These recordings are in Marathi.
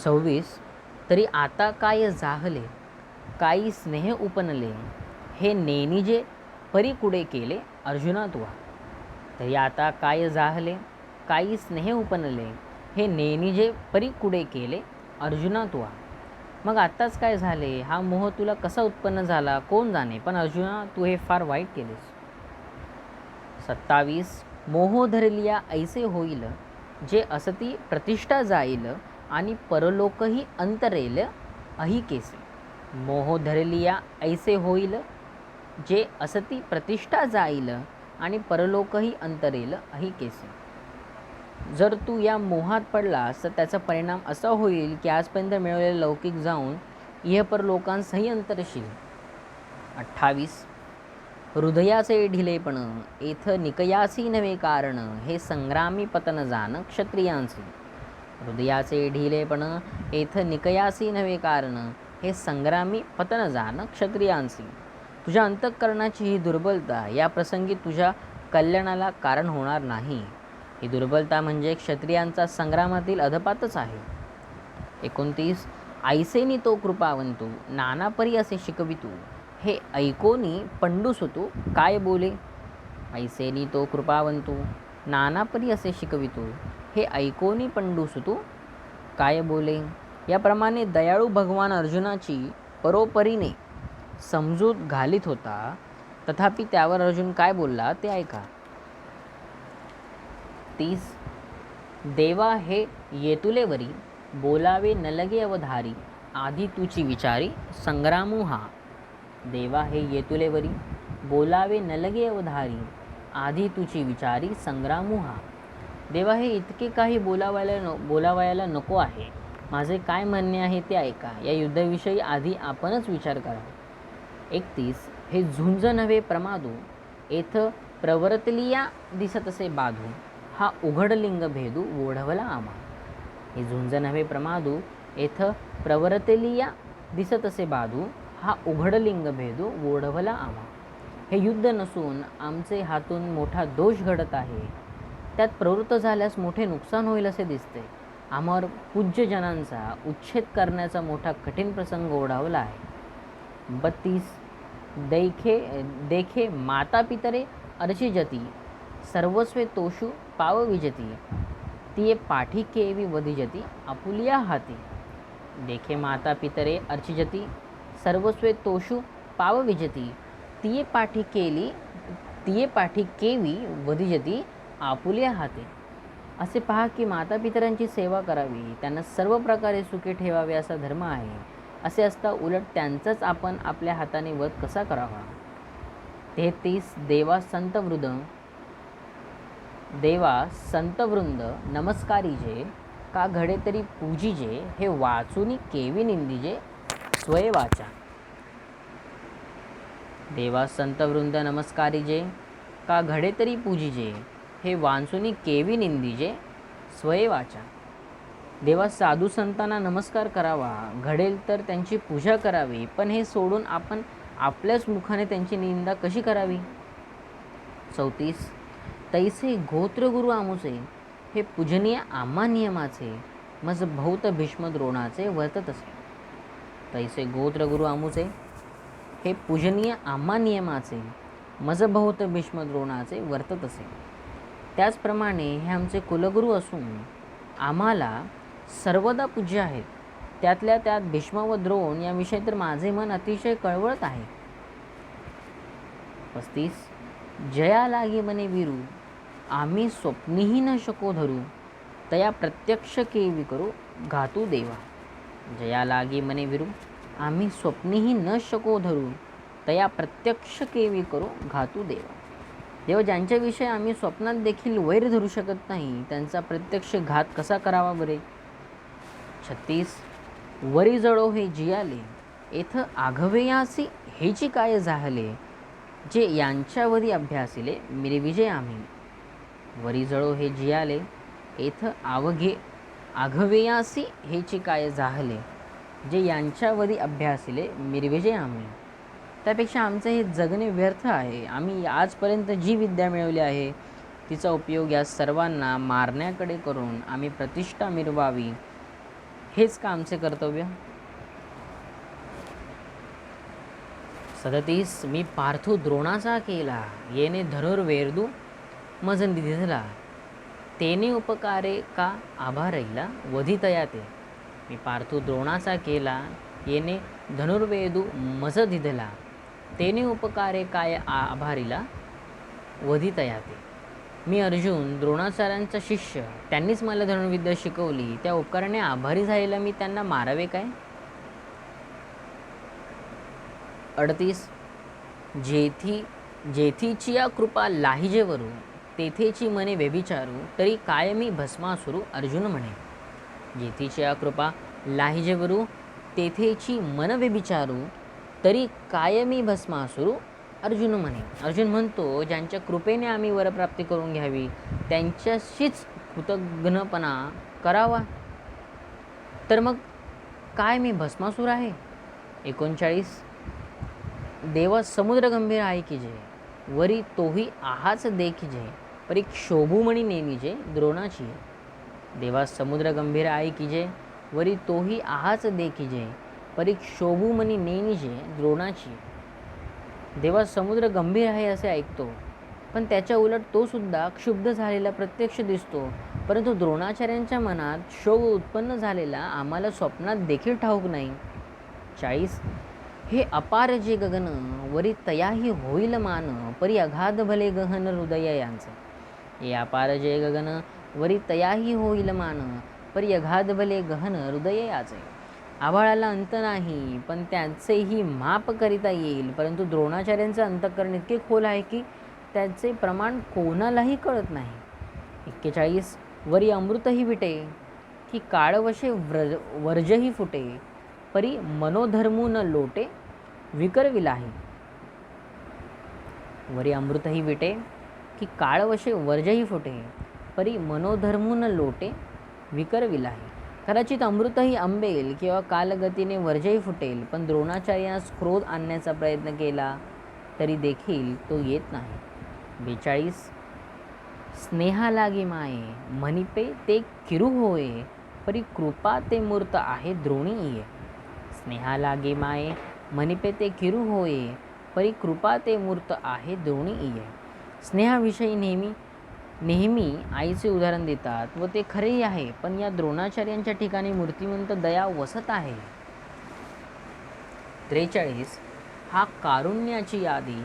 26. तरी आता काय जाहले, काही स्नेह उपनले, हे नेनिजे परी कुडे केले अर्जुना तुवा. तरी आता काय जाहले, काही स्नेह उपनले, हे नेनिजे परी कुडे केले अर्जुना तुवा. मग आत्ताच काय झाले, हा मोह तुला कसा उत्पन्न झाला कोण जाणे, पण अर्जुना तू हे फार वाईट केलेस. 27. मोह धरलिया ऐसे होईल, जे असती प्रतिष्ठा जाईल, आणि परलोकही अंतरेल अही केसे. मोह धरलिया ऐसे होईल, जे असती प्रतिष्ठा जाईल, आणि परलोकही अंतरेल अही केसे. जर तू या मोहात पडलास तर त्याचा परिणाम असा होईल की आजपर्यंत मिळवलेले लौकिक जाऊन इहपर लोकांसही अंतरशील. 28. हृदयाचे ढिलेपण एथ निकयासी नवे कारण, हे संग्रामी पतन जाण क्षत्रियांचे. हृदयाचे ढिलेपण एथ निकयासी नवे कारण, हे संग्रामी पतन जाण क्षत्रियांचे. तुझ्या अंतःकरणाची ही दुर्बलता या प्रसंगी तुझ्या कल्याणाला कारण होणार नाही. ही दुर्बलता म्हणजे क्षत्रियांचा संग्रामातील अधपातच आहे. 29. ऐसेनी तो कृपावंतू नानापरी असे शिकवितू, हे ऐकोनी पंडुसुतू काय बोले. ऐसेनी तो कृपावंतू नानापरी असे शिकवितू, हे ऐकोनी पंडुसुतू काय बोले. याप्रमाणे दयाळू भगवान अर्जुनाची परोपरीने समजूत घालीत होता, तथापि त्यावर अर्जुन काय बोलला ते ऐका. 30. देवा हे येतुलेवरी, बोलावे न लगे अवधारी, आधी तुची विचारी संग्रामू हा. देवा हे येतुलेवरी, बोलावे न लगे अवधारी, आधी तुची विचारी संग्रामू हा. देवा हे इतके काही बोलावयाला नको आहे. माझे काय म्हणणे आहे ते ऐका. या युद्धाविषयी आधी आपणच विचार करा. 31. हे झुंज नव्हे प्रमादू, एथ प्रवर्तलिया दिसतसे बाधू, हा उघडलिंग भेदू ओढवला आमा. हे झुंज नव्हे प्रमादू, एथ प्रवर्तलिया दिसतसे बाधू, हा उघडलिंग भेदू ओढवला आमा. हे युद्ध नसून आमचे हातून मोठा दोष घडत आहे. त्यात प्रवृत्त झाल्यास मोठे नुकसान होईल असे दिसते. आम्हावर पूज्यजनांचा उच्छेद करण्याचा मोठा कठीण प्रसंग ओढावला आहे. 32. देखे माता पितरे अर्चिजती, सर्वस्वे तोषु पाव विजती, तिये पाठी केवी वधिजती आपुलिया हाती. देखे माता पितरे अर्चिजती, सर्वस्वे तोषु पाव विजती, तिये पाठी केवी वधिजती आपुलिया हाती. असे पहा की माता पितरांची सेवा करावी, त्यांना सर्व प्रकारे सुखी ठेवावे असा धर्म आहे. असे असता उलट त्यांचाच आपण आपल्या हाताने वध कसा करावा. 33. देवा संतवृंद नमस्कारीजे, का घडे तरी पूजिजे, हे वाचुनी केवी निंदिजे स्वये वाचा. देवा संतवृंद नमस्कारीजे, का घडे तरी पूजिजे, हे वाचुनी केवी निंदिजे स्वये वाचा. देवा साधू संतांना नमस्कार करावा, घडेल तर त्यांची पूजा करावी, पण हे सोडून आपण आपल्याच मुखाने त्यांची निंदा कशी करावी. 34. तैसे गोत्रगुरु आमुचे, हे पूजनीय आम्हा नियमाचे, मज बहुत भीष्म द्रोणाचे वर्तत असे. तैसे गोत्रगुरु आमुचे, हे पूजनीय आम्हा नियमाचे, मज बहुत भीष्म द्रोणाचे वर्तत असे. त्याचप्रमाणे हे आमचे कुलगुरू असून आम्हाला सर्वदा पूज्य आहेत. त्यातल्या त्यात भीष्म व द्रोण याविषयी तर माझे मन अतिशय कळवळत आहे. 35. जया लागे मने वीरू, आम्ही स्वप्नीही न शको धरू, तया प्रत्यक्ष केवी करू घातू देवा. जया लागे मने वीरू, आम्ही स्वप्नीही न शको धरू, तया प्रत्यक्ष केवी करू घातू देवा. देवा ज्यांच्याविषयी आम्ही स्वप्नात देखील वैर धरू शकत नाही, त्यांचा प्रत्यक्ष घात कसा करावा बरे. 36. वरी जळो हे जियाले, एथ आघवेयासी हेची काय जाहले, जे यांच्यावरी अभ्यासिले मिरविजय आम्ही. वरी जळो हे जियाले, एथ आघवेयासी हेची काय जाहले, जे यांच्यावरी अभ्यासिले मिरविजय आम्ही. त्यापेक्षा आमचे हे जगणे व्यर्थ आहे. आम्ही आजपर्यंत जी विद्या मिळवली आहे तिचा उपयोग या सर्वांना मारण्याकडे करून आम्ही प्रतिष्ठा मिरवावी हेच का आमचे कर्तव्य. 37 मी पार्थो द्रोणाचा केला, येणे धनुर्वेदू मज निधला, तेने उपकारे का आभारईला वधितया ते. मी पार्थो द्रोणाचा केला, येणे धनुर्वेदू मज दिधला, तेने उपकारे काय आभारीला वधितया ते. मी अर्जुन द्रोणाचार्यांचा शिष्य, त्यांनीच मला धनुर्विद्या शिकवली, त्या उपकाराने आभारी झालेला मी त्यांना मारावे काय. 38 जेथीची या कृपा लाहिजेवरू, तेथेची मने व्यभिचारू, तरी काय मी भस्मासुरू अर्जुन म्हणे. जेथीची या कृपा लाहिजेवरू, तेथेची मन व्यभिचारू, तरी काय मी भस्मासुरू अर्जुन म्हणे. अर्जुन म्हणतो, ज्यांच्या कृपेने आम्ही वरप्राप्ती करून घ्यावी त्यांच्याशीच कृतज्ञपणा करावा, तर मग काय मी भस्मासूर आहे. 39 देवा समुद्र गंभीर आहे की जे, वरी तोही आहाच देखिजे, परी शोभूमणी नेमिजे द्रोणाची. देवा समुद्र गंभीर आहे की जे, वरी तोही आहाच देखिजे, परी शोभूमणी नेमिजे द्रोणाची. देवा समुद्र गंभीर आहे असे ऐकतो, पण त्याच्या उलट तो सुद्धा क्षुब्ध झालेला प्रत्यक्ष दिसतो, परंतु द्रोणाचार्यांच्या मनात शोभ उत्पन्न झालेला आम्हाला स्वप्नात देखील ठाऊक नाही. 40 हे अपार जे गगन, वरी तयाही होईल मान, परी अगाध भले गहन हृदय यांचे. हे अपार जे गगन, वरी तयाही होईल मान, परी अगाध भले गहन हृदय याचे. आभाळाला अंत नाही, पण त्याचेही माप करिता येईल, परंतु द्रोणाचार्यांचे अंतःकरण इतके खोल आहे की त्याचे प्रमाण कोणालाही कळत नाही. 41 वरी अमृतही विटे, की काळवशे वर्जही फुटे, परी मनोधर्मू न लोटे विकरविलाही. वरी अमृतही विटे, की काळवशे वर्जही फुटे, परी मनोधर्मू न लोटे विकरविलाही. कदाचित अमृतही आंबेल किंवा कालगतीने वर्जही फुटेल, पण द्रोणाचार्यास क्रोध आणण्याचा प्रयत्न केला तरी देखील तो येत नाही. 42 स्नेहा लागे माये, म्हणिपे ते किरू होये, परी कृपा ते मूर्त आहे द्रोणी ये. स्नेहा लागे माये, म्हणिपे ते किरू होये, परी कृपा ते मूर्त आहे द्रोणी ये. स्नेहाविषयी नेहमी आईचे उदाहरण देतात व ते खरेही आहे, पण या द्रोणाचार्यांच्या ठिकाणी मूर्तिमंत दया वसत आहे. 43 हा कारुण्याची यादी,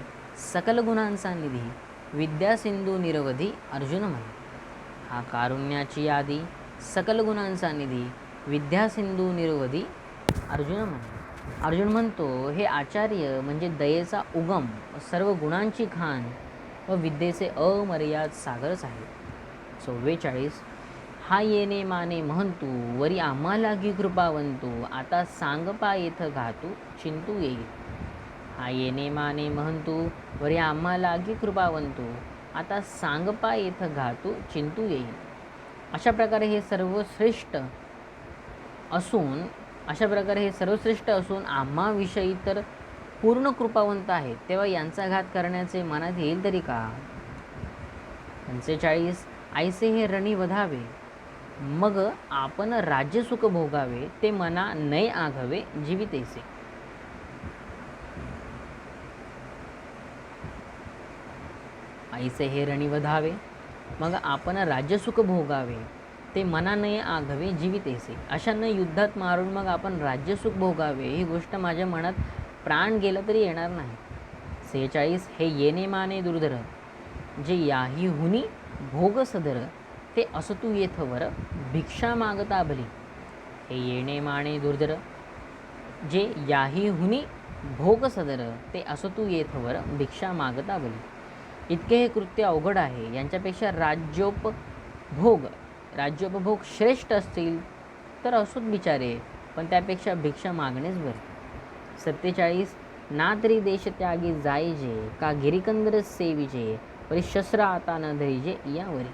सकल गुणांचा निधी, विद्यासिंधू निरवधी अर्जुन म्हणे. हा कारुण्याची यादी, सकल गुणांचा निधी, विद्यासिंधू निरवधी अर्जुन म्हणे. अर्जुन म्हणतो, हे आचार्य म्हणजे दयेचा उगम, सर्व गुणांची खाण व विद्येचे अमर्याद सागरच आहे. 44 हा येणे माने म्हणतू, वरी आम्हाला की कृपावंतू, आता सांगपा येथ घातू चिंतू येईल. हा येणे माने म्हणतू, वरी आम्हाला की कृपावंतू, आता सांगपा येथ घातू चिंतू येईल. अशा प्रकारे हे सर्वश्रेष्ठ असून आम्हाविषयी तर पूर्ण कृपावंत आहेत, तेव्हा यांचा घात करण्याचे मनात येईल तरी का. 45 ऐसे हे रणी वधावे, मग आपण राज्यसुख भोगावे, ते मना नय आघवे जीवितेसे. ऐसे हे रणी वधावे, मग आपण राज्यसुख भोगावे, ते मना नये आघवे जीवितेसे. अशांना युद्धात मारून मग आपण राज्यसुख भोगावे, ही गोष्ट माझ्या मनात प्राण गेला तरी येणार नाही. 46 हे येणे माने दुर्धर, जे याही हुनी भोग सदर, ते असतू येथवर भिक्षा मागता भली. हे येणे माने दुर्धर, जे याही हुनी भोग सदर, ते असतू येथवर भिक्षा मागता भली. इतके हे कृत्य अवघड आहे, यांच्यापेक्षा राज्योपभोग श्रेष्ठ असतील तर असोत बिचारे, पण त्यापेक्षा भिक्षा मागणेच बरे. 47 ना तरी देश त्यागी जायजे, का गिरिकंदर सेविजे, परी शस्त्र आता न धरिजे यावरी.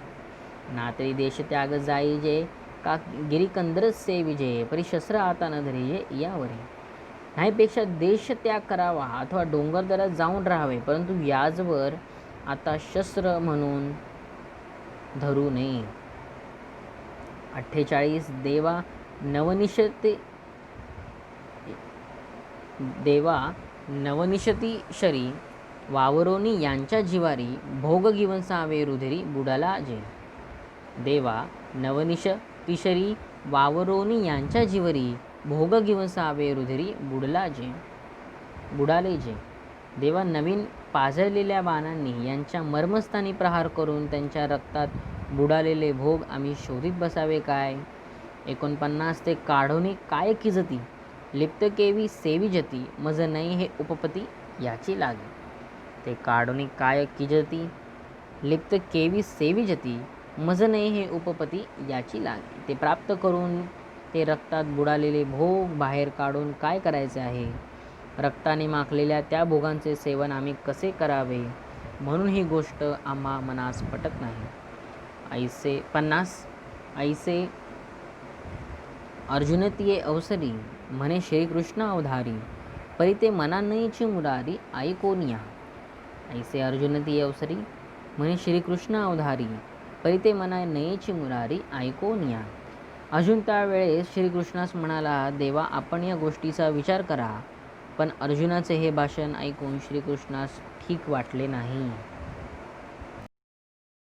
ना तरी देश त्याग जायजे, का गिरिकंदर सेविजे, परी शस्त्र आता न धरिजे यावरी. नाहीपेक्षा देश त्याग करावा अथवा डोंगरदरात जाऊन राहावे, परंतु याचवर आता शस्त्र म्हणून धरू नये. 48 देवा नवनिशते देवा नवनिशती शरी वावरोनी यांच्या जिवारी भोग गिवंसावे रुधिरी बुडाला जे. देवा नवनिश तिशरी वावरोनी यांच्या जिवरी भोग गिवंसावे रुधिरी बुडाले जे. देवा नवीन पाजळलेल्या बाणांनी यांच्या मर्मस्थानी प्रहार करून त्यांच्या रक्तात बुडालेले भोग आम्ही शोधित बसावे काय. 49 ते काढोनी काय किजती लिप्त केवी सेवी जती मज नाही हे उपपती याची लागे. ते काढोनी काय किजती लिप्त केवी सेवी जती मज नाही हे उपपती याची लागे. ते प्राप्त करून ते रक्तात बुडालेले भोग बाहेर काढून काय करायचे आहे. रक्ताने माखलेल्या त्या भोगांचे सेवन आम्ही कसे करावे म्हणून ही गोष्ट आम्हा मनास पटत नाही. 50 ऐसे अर्जुनतीये अवसरी म्हणे श्रीकृष्ण अवधारी परी ते मना नयीची मुरारी ऐकोनिया. ऐसे अर्जुनतीये अवसरी म्हणे श्रीकृष्ण अवधारी परी ते मना नयीची मुरारी ऐकोनिया. अर्जुन त्यावेळेस श्रीकृष्णास म्हणाला, देवा आपण या गोष्टीचा विचार करा. पण अर्जुनाचे हे भाषण ऐकून श्रीकृष्णास ठीक वाटले नाही.